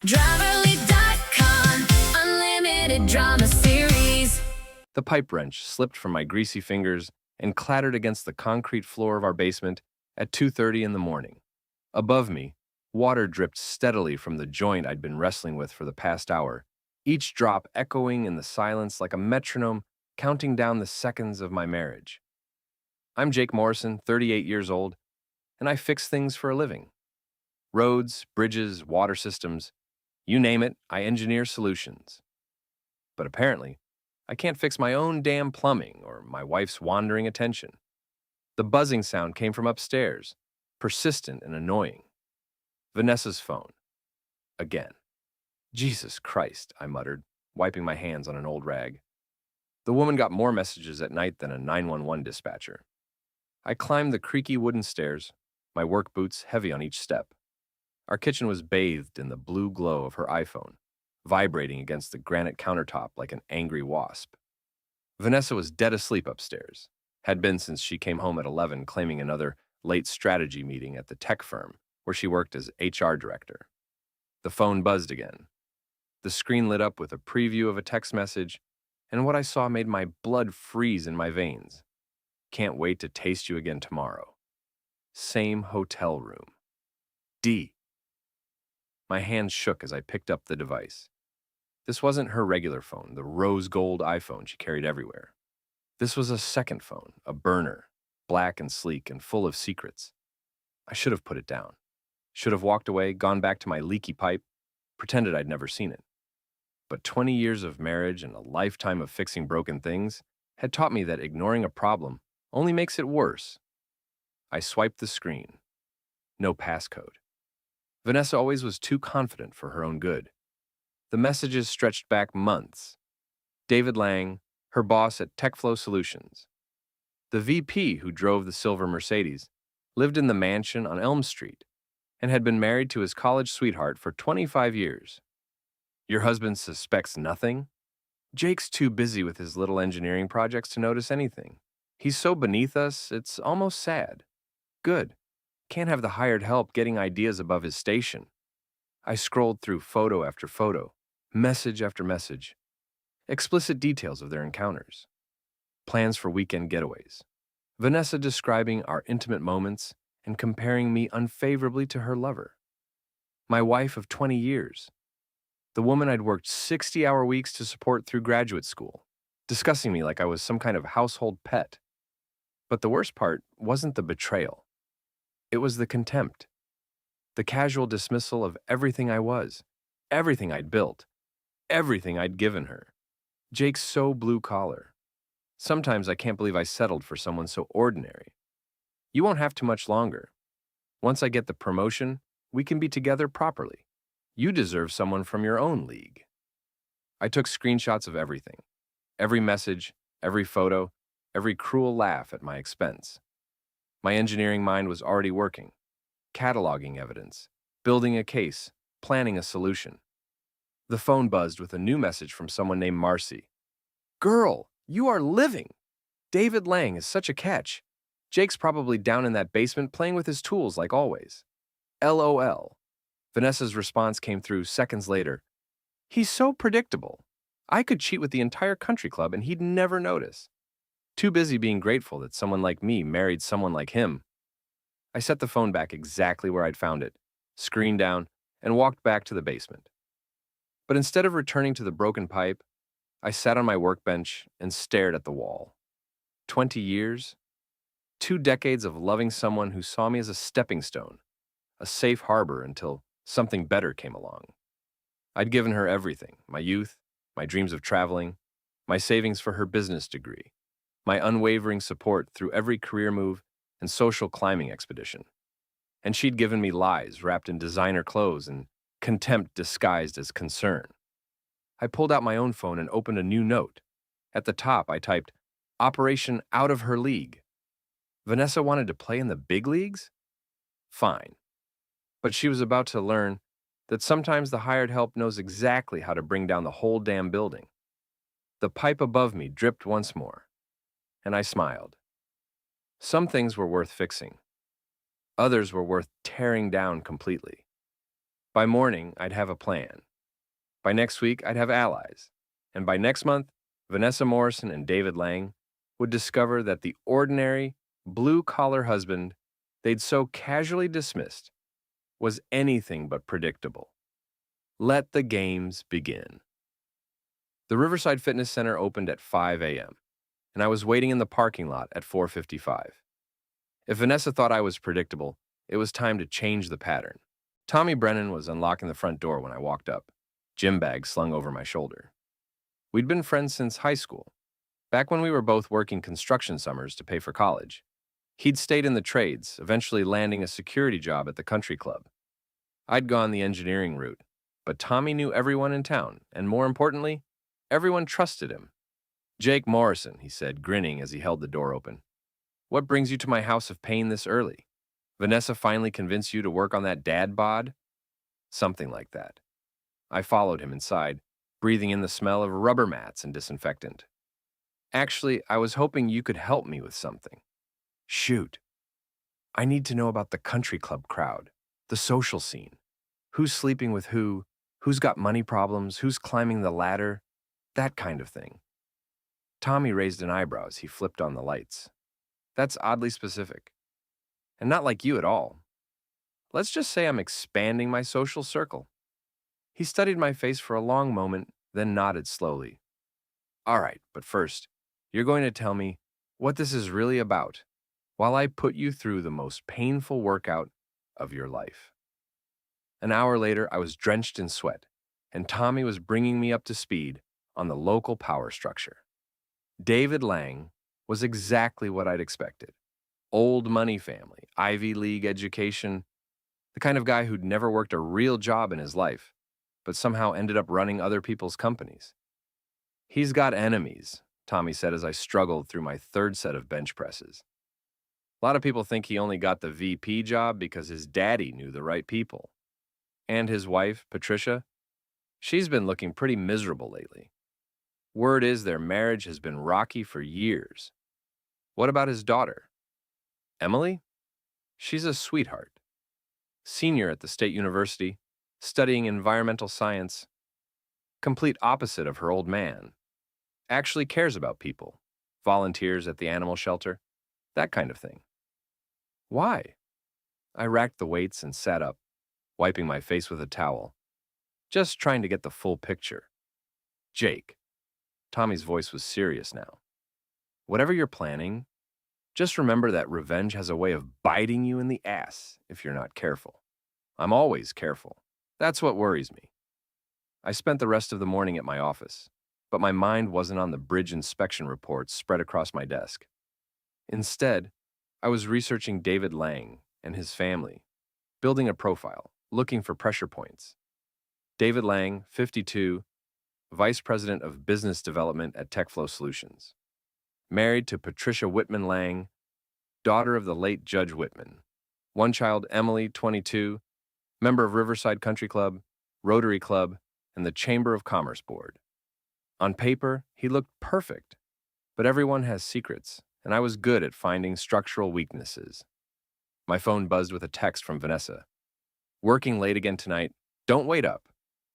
Driverly.com, unlimited drama series. The pipe wrench slipped from my greasy fingers and clattered against the concrete floor of our basement at 2:30 in the morning. Above me, water dripped steadily from the joint I'd been wrestling with for the past hour, each drop echoing in the silence like a metronome counting down the seconds of my marriage. I'm Jake Morrison, 38 years old, and I fix things for a living. Roads, bridges, water systems, you name it, I engineer solutions. But apparently, I can't fix my own damn plumbing or my wife's wandering attention. The buzzing sound came from upstairs, persistent and annoying. Vanessa's phone. Again. Jesus Christ, I muttered, wiping my hands on an old rag. The woman got more messages at night than a 911 dispatcher. I climbed the creaky wooden stairs, my work boots heavy on each step. Our kitchen was bathed in the blue glow of her iPhone, vibrating against the granite countertop like an angry wasp. Vanessa was dead asleep upstairs, had been since she came home at 11 claiming another late strategy meeting at the tech firm where she worked as HR director. The phone buzzed again. The screen lit up with a preview of a text message, and what I saw made my blood freeze in my veins. Can't wait to taste you again tomorrow. Same hotel room. D. My hands shook as I picked up the device. This wasn't her regular phone, the rose gold iPhone she carried everywhere. This was a second phone, a burner, black and sleek and full of secrets. I should have put it down. Should have walked away, gone back to my leaky pipe, pretended I'd never seen it. But 20 years of marriage and a lifetime of fixing broken things had taught me that ignoring a problem only makes it worse. I swiped the screen. No passcode. Vanessa always was too confident for her own good. The messages stretched back months. David Lang, her boss at TechFlow Solutions. The VP who drove the silver Mercedes lived in the mansion on Elm Street and had been married to his college sweetheart for 25 years. Your husband suspects nothing? Jake's too busy with his little engineering projects to notice anything. He's so beneath us, it's almost sad. Good. Can't have the hired help getting ideas above his station. I scrolled through photo after photo, message after message. Explicit details of their encounters. Plans for weekend getaways. Vanessa describing our intimate moments and comparing me unfavorably to her lover. My wife of 20 years. The woman I'd worked 60-hour weeks to support through graduate school, discussing me like I was some kind of household pet. But the worst part wasn't the betrayal. It was the contempt. The casual dismissal of everything I was, everything I'd built, everything I'd given her. Jake's so blue-collar. Sometimes I can't believe I settled for someone so ordinary. You won't have too much longer. Once I get the promotion, we can be together properly. You deserve someone from your own league. I took screenshots of everything. Every message, every photo, every cruel laugh at my expense. My engineering mind was already working, cataloging evidence, building a case, planning a solution. The phone buzzed with a new message from someone named Marcy. Girl, you are living! David Lang is such a catch. Jake's probably down in that basement playing with his tools like always. LOL. Vanessa's response came through seconds later. He's so predictable. I could cheat with the entire country club and he'd never notice. Too busy being grateful that someone like me married someone like him. I set the phone back exactly where I'd found it, screen down, and walked back to the basement. But instead of returning to the broken pipe, I sat on my workbench and stared at the wall. 20 years? 2 decades of loving someone who saw me as a stepping stone, a safe harbor until something better came along. I'd given her everything, my youth, my dreams of traveling, my savings for her business degree, my unwavering support through every career move and social climbing expedition. And she'd given me lies wrapped in designer clothes and contempt disguised as concern. I pulled out my own phone and opened a new note. At the top, I typed, Operation Out of Her League. Vanessa wanted to play in the big leagues? Fine. But she was about to learn that sometimes the hired help knows exactly how to bring down the whole damn building. The pipe above me dripped once more, and I smiled. Some things were worth fixing. Others were worth tearing down completely. By morning, I'd have a plan. By next week, I'd have allies. And by next month, Vanessa Morrison and David Lang would discover that the ordinary, blue-collar husband they'd so casually dismissed was anything but predictable. Let the games begin. The Riverside Fitness Center opened at 5 a.m., and I was waiting in the parking lot at 4:55. If Vanessa thought I was predictable, it was time to change the pattern. Tommy Brennan was unlocking the front door when I walked up, gym bag slung over my shoulder. We'd been friends since high school, back when we were both working construction summers to pay for college. He'd stayed in the trades, eventually landing a security job at the country club. I'd gone the engineering route, but Tommy knew everyone in town, and more importantly, everyone trusted him. "Jake Morrison," he said, grinning as he held the door open. "What brings you to my house of pain this early? Vanessa finally convinced you to work on that dad bod?" Something like that. I followed him inside, breathing in the smell of rubber mats and disinfectant. "Actually, I was hoping you could help me with something." "Shoot. I need to know about the country club crowd, the social scene. Who's sleeping with who's got money problems, who's climbing the ladder, that kind of thing." Tommy raised an eyebrow as he flipped on the lights. "That's oddly specific. And not like you at all. Let's just say I'm expanding my social circle." He studied my face for a long moment, then nodded slowly. "All right, but first, you're going to tell me what this is really about while I put you through the most painful workout of your life." An hour later, I was drenched in sweat, and Tommy was bringing me up to speed on the local power structure. David Lang was exactly what I'd expected. Old money family, Ivy League education, the kind of guy who'd never worked a real job in his life, but somehow ended up running other people's companies. "He's got enemies," Tommy said as I struggled through my third set of bench presses. "A lot of people think he only got the VP job because his daddy knew the right people. And his wife, Patricia, she's been looking pretty miserable lately. Word is their marriage has been rocky for years. What about his daughter? Emily? She's a sweetheart. Senior at the State University, studying environmental science. Complete opposite of her old man. Actually cares about people. Volunteers at the animal shelter. That kind of thing." "Why?" I racked the weights and sat up, wiping my face with a towel. Just trying to get the full picture. "Jake." Tommy's voice was serious now. "Whatever you're planning, just remember that revenge has a way of biting you in the ass if you're not careful. I'm always careful. That's what worries me." I spent the rest of the morning at my office, but my mind wasn't on the bridge inspection reports spread across my desk. Instead, I was researching David Lang and his family, building a profile, looking for pressure points. David Lang, 52, Vice President of Business Development at TechFlow Solutions. Married to Patricia Whitman Lang, daughter of the late Judge Whitman. One child, Emily, 22, member of Riverside Country Club, Rotary Club, and the Chamber of Commerce Board. On paper, he looked perfect, but everyone has secrets, and I was good at finding structural weaknesses. My phone buzzed with a text from Vanessa. "Working late again tonight. Don't wait up."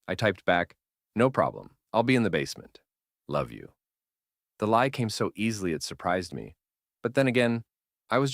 I typed back, "No problem. I'll be in the basement. Love you." The lie came so easily it surprised me. But then again, I was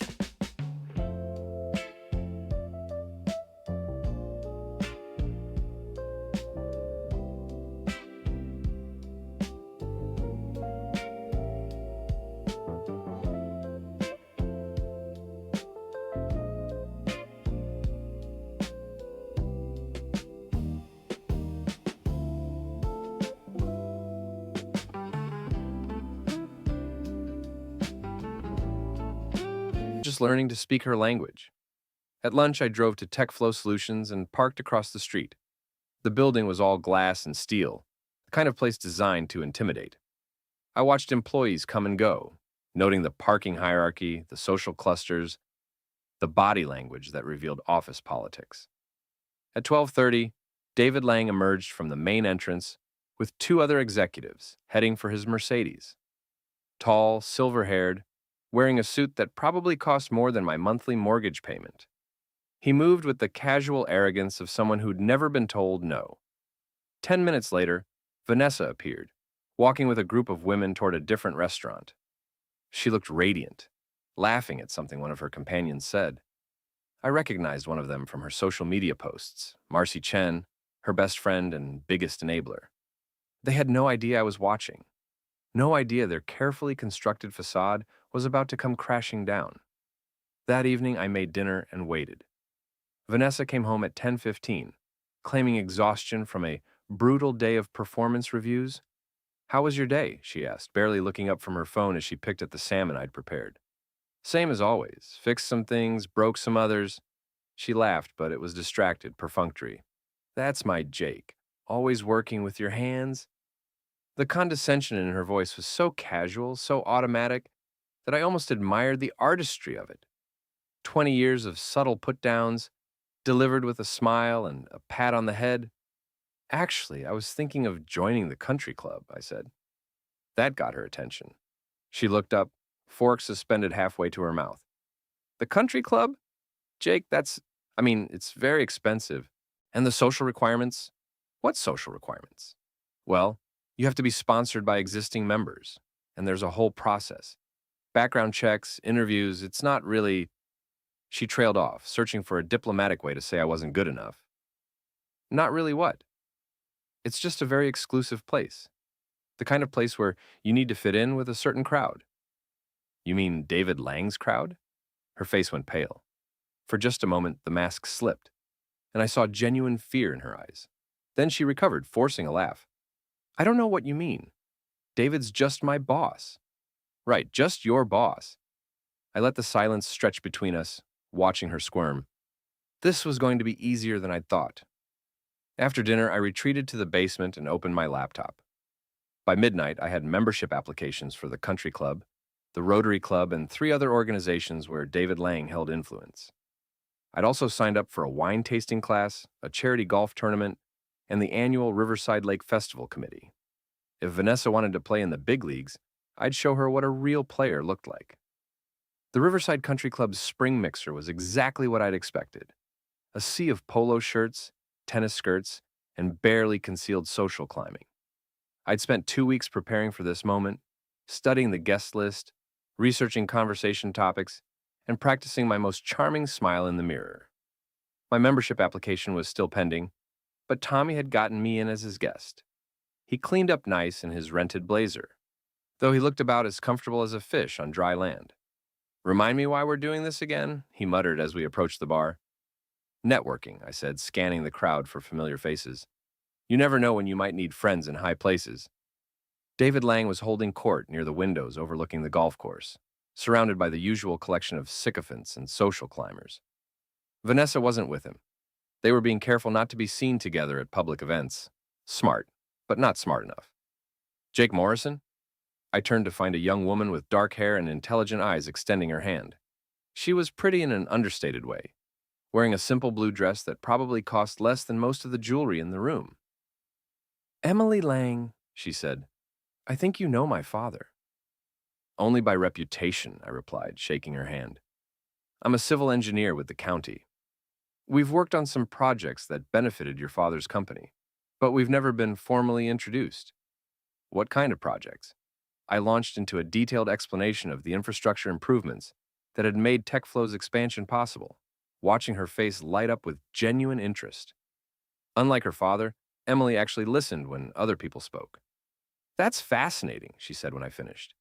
just learning to speak her language. At lunch, I drove to TechFlow Solutions and parked across the street. The building was all glass and steel, the kind of place designed to intimidate. I watched employees come and go, noting the parking hierarchy, the social clusters, the body language that revealed office politics. At 12:30, David Lang emerged from the main entrance with two other executives heading for his Mercedes. Tall, silver-haired, wearing a suit that probably cost more than my monthly mortgage payment. He moved with the casual arrogance of someone who'd never been told no. 10 minutes later, Vanessa appeared, walking with a group of women toward a different restaurant. She looked radiant, laughing at something one of her companions said. I recognized one of them from her social media posts, Marcy Chen, her best friend and biggest enabler. They had no idea I was watching, no idea their carefully constructed facade was about to come crashing down. That evening, I made dinner and waited. Vanessa came home at 10:15, claiming exhaustion from a brutal day of performance reviews. How was your day? She asked, barely looking up from her phone as she picked at the salmon I'd prepared. Same as always. Fixed some things, broke some others. She laughed, but it was distracted, perfunctory. That's my Jake. Always working with your hands. The condescension in her voice was so casual, so automatic, that I almost admired the artistry of it. 20 years of subtle put-downs, delivered with a smile and a pat on the head. Actually, I was thinking of joining the country club, I said. That got her attention. She looked up, fork suspended halfway to her mouth. The country club? Jake, it's very expensive. And the social requirements? What social requirements? Well, you have to be sponsored by existing members, and there's a whole process. Background checks, interviews, it's not really. She trailed off, searching for a diplomatic way to say I wasn't good enough. Not really what? It's just a very exclusive place. The kind of place where you need to fit in with a certain crowd. You mean David Lang's crowd? Her face went pale. For just a moment, the mask slipped, and I saw genuine fear in her eyes. Then she recovered, forcing a laugh. I don't know what you mean. David's just my boss. Right, just your boss. I let the silence stretch between us, watching her squirm. This was going to be easier than I'd thought. After dinner, I retreated to the basement and opened my laptop. By midnight, I had membership applications for the country club, the Rotary Club, and 3 other organizations where David Lang held influence. I'd also signed up for a wine tasting class, a charity golf tournament, and the annual Riverside Lake Festival Committee. If Vanessa wanted to play in the big leagues, I'd show her what a real player looked like. The Riverside Country Club's spring mixer was exactly what I'd expected. A sea of polo shirts, tennis skirts, and barely concealed social climbing. I'd spent 2 weeks preparing for this moment, studying the guest list, researching conversation topics, and practicing my most charming smile in the mirror. My membership application was still pending, but Tommy had gotten me in as his guest. He cleaned up nice in his rented blazer, though he looked about as comfortable as a fish on dry land. Remind me why we're doing this again? He muttered as we approached the bar. Networking, I said, scanning the crowd for familiar faces. You never know when you might need friends in high places. David Lang was holding court near the windows overlooking the golf course, surrounded by the usual collection of sycophants and social climbers. Vanessa wasn't with him. They were being careful not to be seen together at public events. Smart, but not smart enough. Jake Morrison? I turned to find a young woman with dark hair and intelligent eyes extending her hand. She was pretty in an understated way, wearing a simple blue dress that probably cost less than most of the jewelry in the room. Emily Lang, she said, I think you know my father. Only by reputation, I replied, shaking her hand. I'm a civil engineer with the county. We've worked on some projects that benefited your father's company, but we've never been formally introduced. What kind of projects? I launched into a detailed explanation of the infrastructure improvements that had made TechFlow's expansion possible, watching her face light up with genuine interest. Unlike her father, Emily actually listened when other people spoke. That's fascinating, she said when I finished.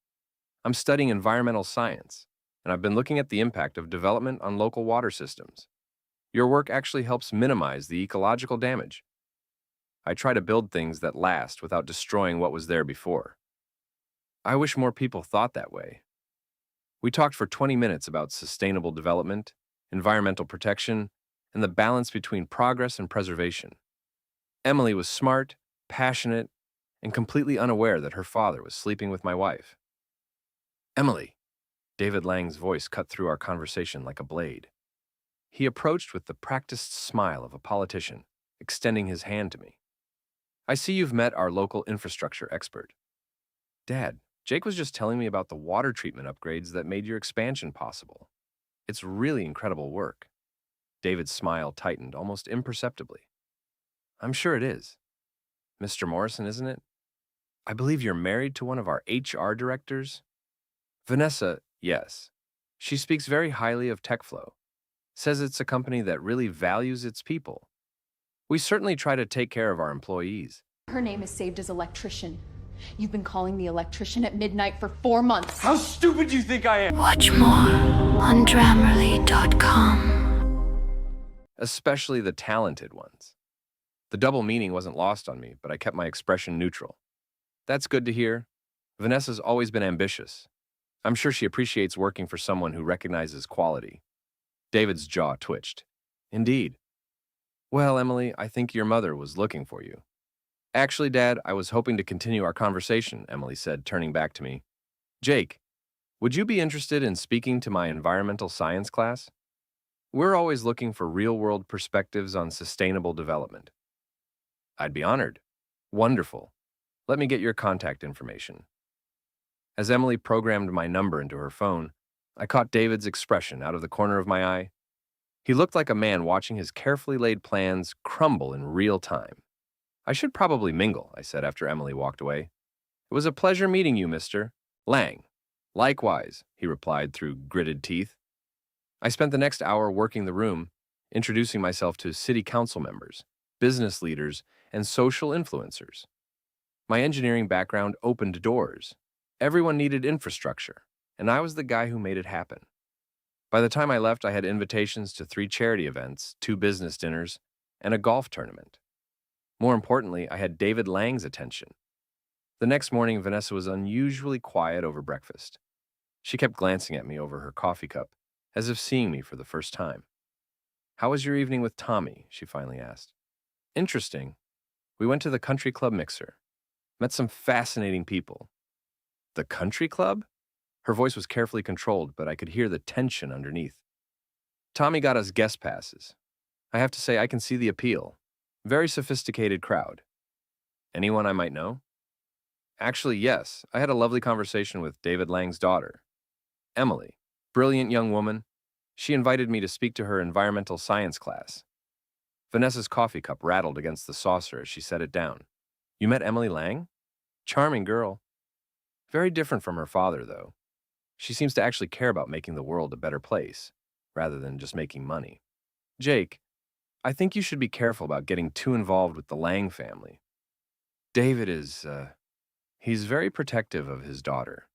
I'm studying environmental science, and I've been looking at the impact of development on local water systems. Your work actually helps minimize the ecological damage. I try to build things that last without destroying what was there before. I wish more people thought that way. We talked for 20 minutes about sustainable development, environmental protection, and the balance between progress and preservation. Emily was smart, passionate, and completely unaware that her father was sleeping with my wife. Emily, David Lang's voice cut through our conversation like a blade. He approached with the practiced smile of a politician, extending his hand to me. I see you've met our local infrastructure expert. Dad, Jake was just telling me about the water treatment upgrades that made your expansion possible. It's really incredible work. David's smile tightened almost imperceptibly. I'm sure it is. Mr. Morrison, isn't it? I believe you're married to one of our HR directors? Vanessa, yes. She speaks very highly of TechFlow, says it's a company that really values its people. We certainly try to take care of our employees. Her name is saved as electrician. You've been calling the electrician at midnight for 4 months. How stupid do you think I am? Watch more on Grammarly.com. Especially the talented ones. The double meaning wasn't lost on me, but I kept my expression neutral. That's good to hear. Vanessa's always been ambitious. I'm sure she appreciates working for someone who recognizes quality. David's jaw twitched. Indeed. Well, Emily, I think your mother was looking for you. Actually, Dad, I was hoping to continue our conversation, Emily said, turning back to me. Jake, would you be interested in speaking to my environmental science class? We're always looking for real-world perspectives on sustainable development. I'd be honored. Wonderful. Let me get your contact information. As Emily programmed my number into her phone, I caught David's expression out of the corner of my eye. He looked like a man watching his carefully laid plans crumble in real time. I should probably mingle, I said after Emily walked away. It was a pleasure meeting you, Mr. Lang. Likewise, he replied through gritted teeth. I spent the next hour working the room, introducing myself to city council members, business leaders, and social influencers. My engineering background opened doors. Everyone needed infrastructure, and I was the guy who made it happen. By the time I left, I had invitations to 3 charity events, 2 business dinners, and a golf tournament. More importantly, I had David Lang's attention. The next morning, Vanessa was unusually quiet over breakfast. She kept glancing at me over her coffee cup, as if seeing me for the first time. How was your evening with Tommy? She finally asked. Interesting. We went to the country club mixer. Met some fascinating people. The country club? Her voice was carefully controlled, but I could hear the tension underneath. Tommy got us guest passes. I have to say, I can see the appeal. Very sophisticated crowd. Anyone I might know? Actually, yes. I had a lovely conversation with David Lang's daughter, Emily. Brilliant young woman. She invited me to speak to her environmental science class. Vanessa's coffee cup rattled against the saucer as she set it down. You met Emily Lang? Charming girl. Very different from her father, though. She seems to actually care about making the world a better place, rather than just making money. Jake, I think you should be careful about getting too involved with the Lang family. David is, he's very protective of his daughter.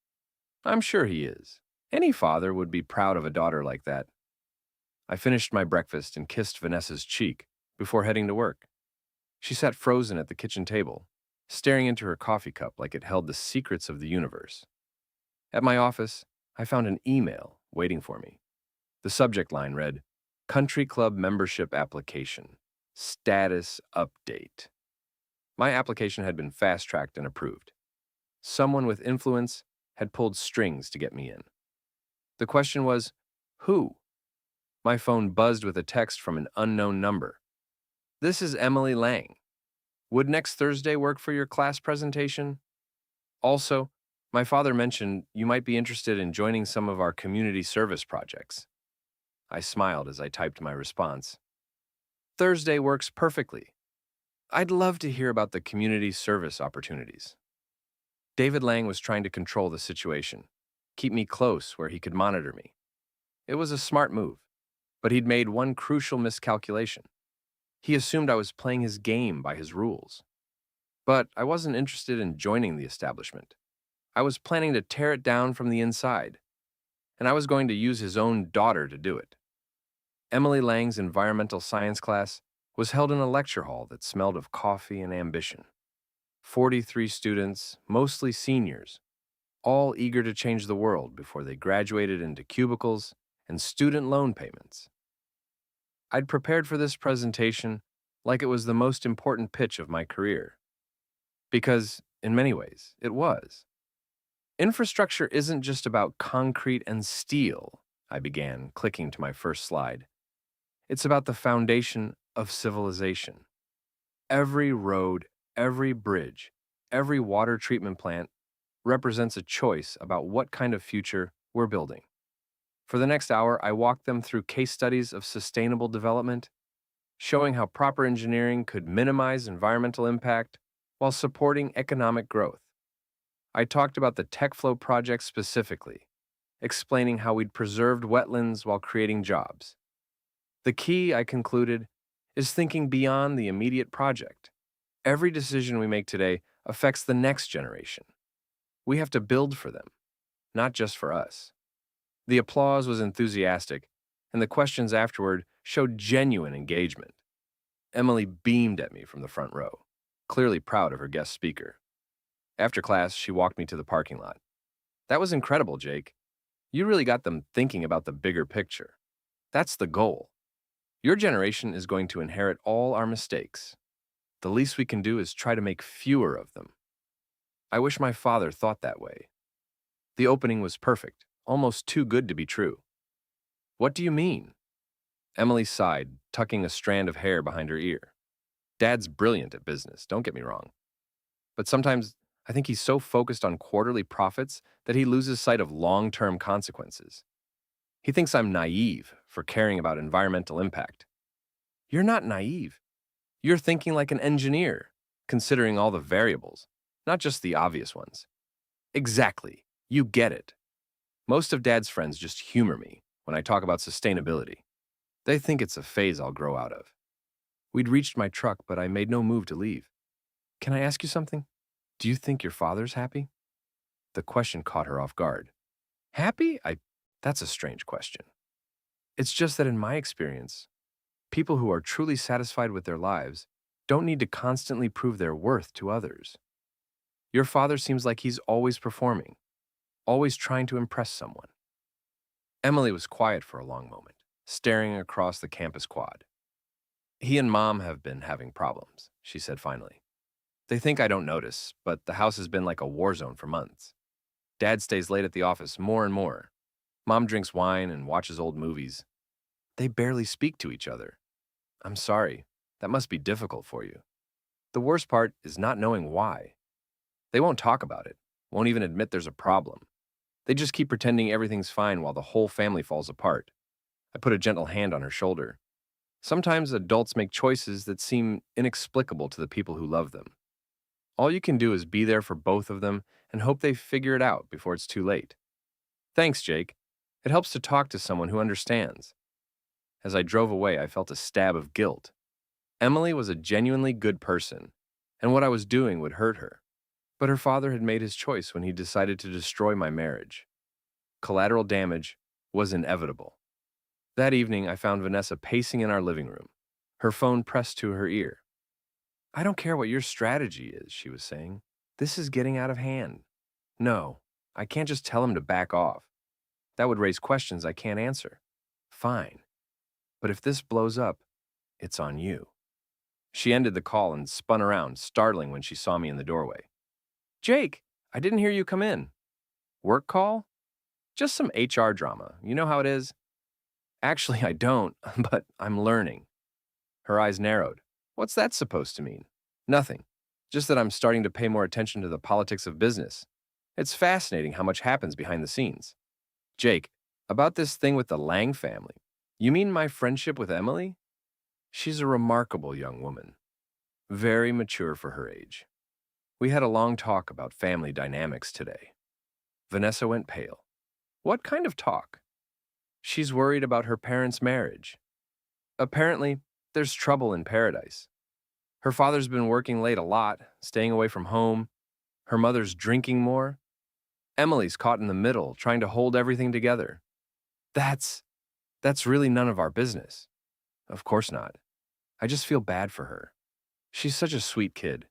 I'm sure he is. Any father would be proud of a daughter like that. I finished my breakfast and kissed Vanessa's cheek before heading to work. She sat frozen at the kitchen table, staring into her coffee cup like it held the secrets of the universe. At my office, I found an email waiting for me. The subject line read, Country Club Membership Application, Status Update. My application had been fast-tracked and approved. Someone with influence had pulled strings to get me in. The question was, who? My phone buzzed with a text from an unknown number. This is Emily Lang. Would next Thursday work for your class presentation? Also, my father mentioned you might be interested in joining some of our community service projects. I smiled as I typed my response. Thursday works perfectly. I'd love to hear about the community service opportunities. David Lang was trying to control the situation, keep me close where he could monitor me. It was a smart move, but he'd made one crucial miscalculation. He assumed I was playing his game by his rules. But I wasn't interested in joining the establishment. I was planning to tear it down from the inside, and I was going to use his own daughter to do it. Emily Lang's environmental science class was held in a lecture hall that smelled of coffee and ambition. 43 students, mostly seniors, all eager to change the world before they graduated into cubicles and student loan payments. I'd prepared for this presentation like it was the most important pitch of my career. Because, in many ways, it was. Infrastructure isn't just about concrete and steel, I began, clicking to my first slide. It's about the foundation of civilization. Every road, every bridge, every water treatment plant represents a choice about what kind of future we're building. For the next hour, I walked them through case studies of sustainable development, showing how proper engineering could minimize environmental impact while supporting economic growth. I talked about the TechFlow project specifically, explaining how we'd preserved wetlands while creating jobs. The key, I concluded, is thinking beyond the immediate project. Every decision we make today affects the next generation. We have to build for them, not just for us. The applause was enthusiastic, and the questions afterward showed genuine engagement. Emily beamed at me from the front row, clearly proud of her guest speaker. After class, she walked me to the parking lot. That was incredible, Jake. You really got them thinking about the bigger picture. That's the goal. Your generation is going to inherit all our mistakes. The least we can do is try to make fewer of them. I wish my father thought that way. The opening was perfect, almost too good to be true. What do you mean? Emily sighed, tucking a strand of hair behind her ear. Dad's brilliant at business, don't get me wrong. But sometimes I think he's so focused on quarterly profits that he loses sight of long-term consequences. He thinks I'm naive for caring about environmental impact. You're not naive. You're thinking like an engineer, considering all the variables, not just the obvious ones. Exactly. You get it. Most of Dad's friends just humor me when I talk about sustainability. They think it's a phase I'll grow out of. We'd reached my truck, but I made no move to leave. Can I ask you something? Do you think your father's happy? The question caught her off guard. Happy? That's a strange question. It's just that in my experience, people who are truly satisfied with their lives don't need to constantly prove their worth to others. Your father seems like he's always performing, always trying to impress someone. Emily was quiet for a long moment, staring across the campus quad. He and Mom have been having problems, she said finally. They think I don't notice, but the house has been like a war zone for months. Dad stays late at the office more and more. Mom drinks wine and watches old movies. They barely speak to each other. I'm sorry, that must be difficult for you. The worst part is not knowing why. They won't talk about it, won't even admit there's a problem. They just keep pretending everything's fine while the whole family falls apart. I put a gentle hand on her shoulder. Sometimes adults make choices that seem inexplicable to the people who love them. All you can do is be there for both of them and hope they figure it out before it's too late. Thanks, Jake. It helps to talk to someone who understands. As I drove away, I felt a stab of guilt. Emily was a genuinely good person, and what I was doing would hurt her. But her father had made his choice when he decided to destroy my marriage. Collateral damage was inevitable. That evening, I found Vanessa pacing in our living room, her phone pressed to her ear. I don't care what your strategy is, she was saying. This is getting out of hand. No, I can't just tell him to back off. That would raise questions I can't answer. Fine. But if this blows up, it's on you. She ended the call and spun around, startling when she saw me in the doorway. Jake, I didn't hear you come in. Work call? Just some HR drama. You know how it is? Actually, I don't, but I'm learning. Her eyes narrowed. What's that supposed to mean? Nothing. Just that I'm starting to pay more attention to the politics of business. It's fascinating how much happens behind the scenes. Jake, about this thing with the Lang family. You mean my friendship with Emily? She's a remarkable young woman. Very mature for her age. We had a long talk about family dynamics today. Vanessa went pale. What kind of talk? She's worried about her parents' marriage. Apparently, there's trouble in paradise. Her father's been working late a lot, staying away from home. Her mother's drinking more. Emily's caught in the middle, trying to hold everything together. That's really none of our business. Of course not. I just feel bad for her. She's such a sweet kid,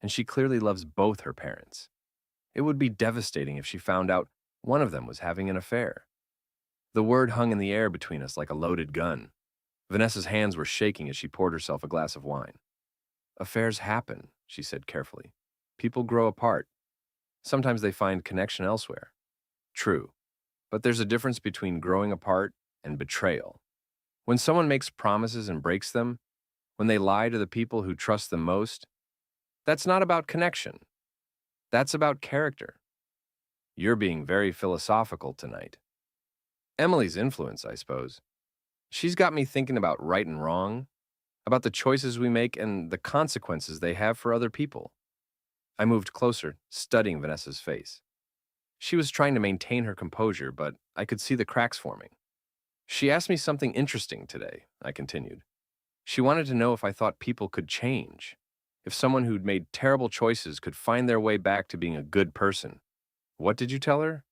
and she clearly loves both her parents. It would be devastating if she found out one of them was having an affair. The word hung in the air between us like a loaded gun. Vanessa's hands were shaking as she poured herself a glass of wine. Affairs happen, she said carefully. People grow apart. Sometimes they find connection elsewhere. True, but there's a difference between growing apart and betrayal. When someone makes promises and breaks them, when they lie to the people who trust them most, that's not about connection. That's about character. You're being very philosophical tonight. Emily's influence, I suppose. She's got me thinking about right and wrong, about the choices we make and the consequences they have for other people. I moved closer, studying Vanessa's face. She was trying to maintain her composure, but I could see the cracks forming. She asked me something interesting today, I continued. She wanted to know if I thought people could change, if someone who'd made terrible choices could find their way back to being a good person. What did you tell her?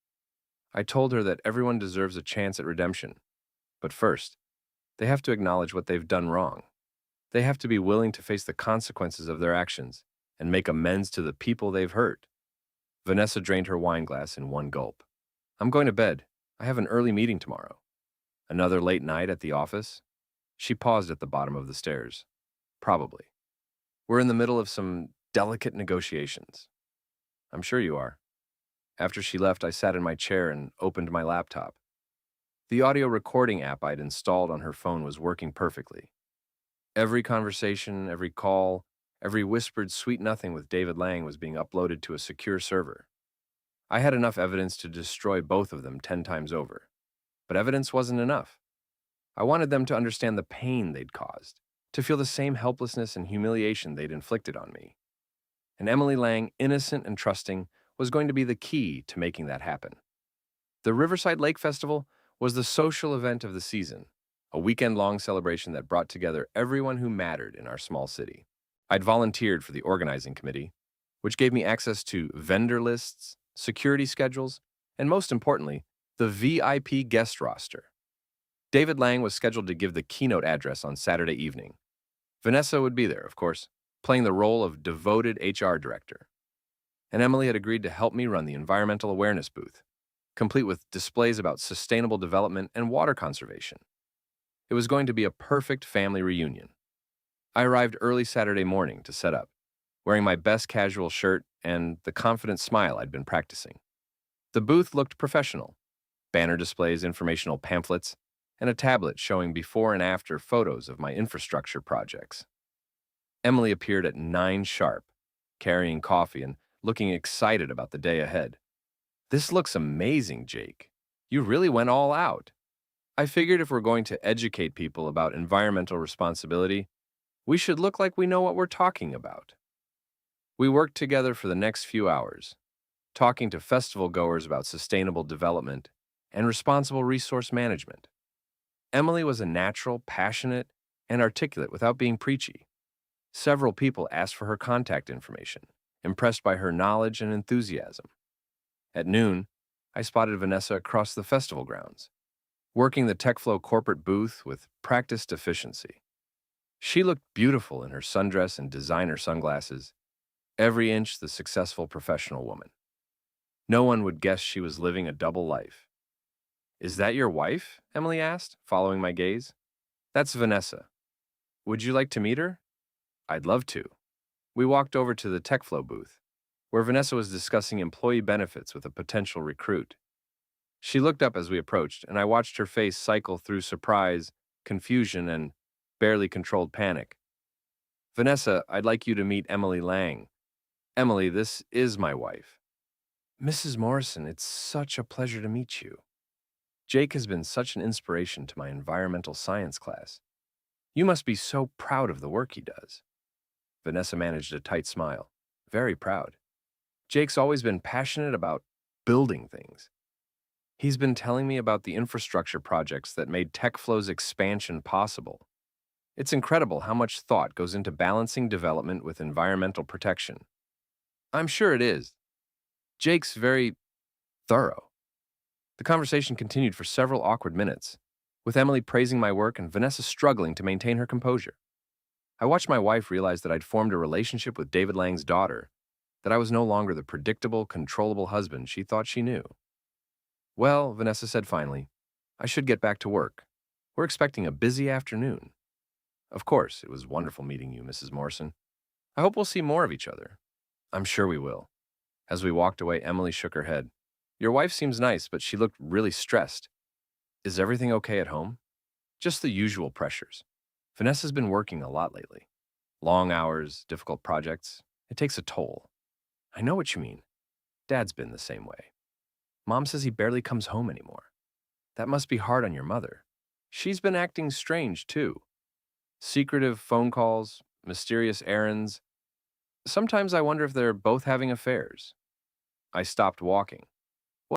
I told her that everyone deserves a chance at redemption. But first, they have to acknowledge what they've done wrong. They have to be willing to face the consequences of their actions and make amends to the people they've hurt. Vanessa drained her wine glass in one gulp. I'm going to bed. I have an early meeting tomorrow. Another late night at the office? She paused at the bottom of the stairs. Probably. We're in the middle of some delicate negotiations. I'm sure you are. After she left, I sat in my chair and opened my laptop. The audio recording app I'd installed on her phone was working perfectly. Every conversation, every call, every whispered sweet nothing with David Lang was being uploaded to a secure server. I had enough evidence to destroy both of them 10 times over. But evidence wasn't enough. I wanted them to understand the pain they'd caused, to feel the same helplessness and humiliation they'd inflicted on me. And Emily Lang, innocent and trusting, was going to be the key to making that happen. The Riverside Lake Festival was the social event of the season, a weekend-long celebration that brought together everyone who mattered in our small city. I'd volunteered for the organizing committee, which gave me access to vendor lists, security schedules, and most importantly, the VIP guest roster. David Lang was scheduled to give the keynote address on Saturday evening. Vanessa would be there, of course, playing the role of devoted HR director. And Emily had agreed to help me run the environmental awareness booth, complete with displays about sustainable development and water conservation. It was going to be a perfect family reunion. I arrived early Saturday morning to set up, wearing my best casual shirt and the confident smile I'd been practicing. The booth looked professional. Banner displays, informational pamphlets, and a tablet showing before and after photos of my infrastructure projects. Emily appeared at 9 sharp, carrying coffee and looking excited about the day ahead. This looks amazing, Jake. You really went all out. I figured if we're going to educate people about environmental responsibility, we should look like we know what we're talking about. We worked together for the next few hours, talking to festival goers about sustainable development and responsible resource management. Emily was a natural, passionate, and articulate without being preachy. Several people asked for her contact information, impressed by her knowledge and enthusiasm. At noon, I spotted Vanessa across the festival grounds, working the TechFlow corporate booth with practiced efficiency. She looked beautiful in her sundress and designer sunglasses, every inch the successful professional woman. No one would guess she was living a double life. Is that your wife? Emily asked, following my gaze. That's Vanessa. Would you like to meet her? I'd love to. We walked over to the TechFlow booth, where Vanessa was discussing employee benefits with a potential recruit. She looked up as we approached, and I watched her face cycle through surprise, confusion, and barely controlled panic. Vanessa, I'd like you to meet Emily Lang. Emily, this is my wife. Mrs. Morrison, it's such a pleasure to meet you. Jake has been such an inspiration to my environmental science class. You must be so proud of the work he does. Vanessa managed a tight smile. Very proud. Jake's always been passionate about building things. He's been telling me about the infrastructure projects that made TechFlow's expansion possible. It's incredible how much thought goes into balancing development with environmental protection. I'm sure it is. Jake's very thorough. The conversation continued for several awkward minutes, with Emily praising my work and Vanessa struggling to maintain her composure. I watched my wife realize that I'd formed a relationship with David Lang's daughter, that I was no longer the predictable, controllable husband she thought she knew. Well, Vanessa said finally, I should get back to work. We're expecting a busy afternoon. Of course, it was wonderful meeting you, Mrs. Morrison. I hope we'll see more of each other. I'm sure we will. As we walked away, Emily shook her head. Your wife seems nice, but she looked really stressed. Is everything okay at home? Just the usual pressures. Vanessa's been working a lot lately. Long hours, difficult projects. It takes a toll. I know what you mean. Dad's been the same way. Mom says he barely comes home anymore. That must be hard on your mother. She's been acting strange, too. Secretive phone calls, mysterious errands. Sometimes I wonder if they're both having affairs. I stopped walking.